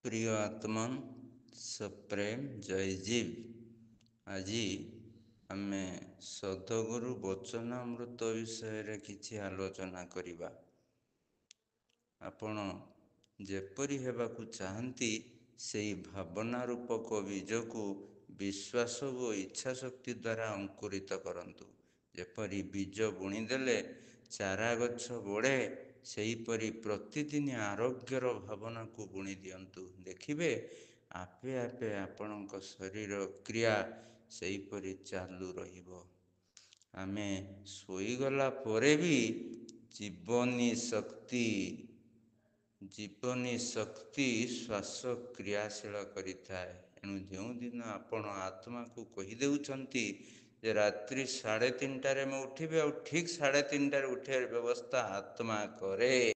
প্রিয় আত্ମନ୍ ସପ୍ରେମ ଜୟଜୀବ। ଆଜି ଆମେ ସଦ୍ଗୁରୁ ବଚନାମୃତ ବିଷୟରେ କିଛି ଆଲୋଚନା କରିବା। ଆପଣ ଯେପରି ହେବାକୁ ଚାହାନ୍ତି ସେହି ଭାବନା ରୂପକ ବୀଜକୁ ବିଶ୍ୱାସ ଓ ଇଚ୍ଛା ଶକ୍ତି ଦ୍ୱାରା ଅଙ୍କୁରିତ କରନ୍ତୁ। ଯେପରି ବୀଜ ବୁଣିଦେଲେ ଚାରା ଗଛ ବଢ଼େ, ସେହିପରି ପ୍ରତିଦିନ ଆରୋଗ୍ୟର ଭାବନାକୁ ବୁଣି ଦିଅନ୍ତୁ। ଦେଖିବେ ଆପେ ଆପେ ଆପଣଙ୍କ ଶରୀର କ୍ରିୟା ସେହିପରି ଚାଲୁ ରହିବ। ଆମେ ଶୋଇଗଲା ପରେ ବି ଜୀବନୀ ଶକ୍ତି ଶ୍ୱାସ କ୍ରିୟାଶୀଳ କରିଥାଏ। ଏଣୁ ଯେଉଁଦିନ ଆପଣ ଆତ୍ମାକୁ କହିଦେଉଛନ୍ତି ଯେ ରାତ୍ରି 3:30ରେ ମୁଁ ଉଠିବି, ଆଉ ଠିକ୍ 3:30ରେ ଉଠିବାର ବ୍ୟବସ୍ଥା ଆତ୍ମା କରେ।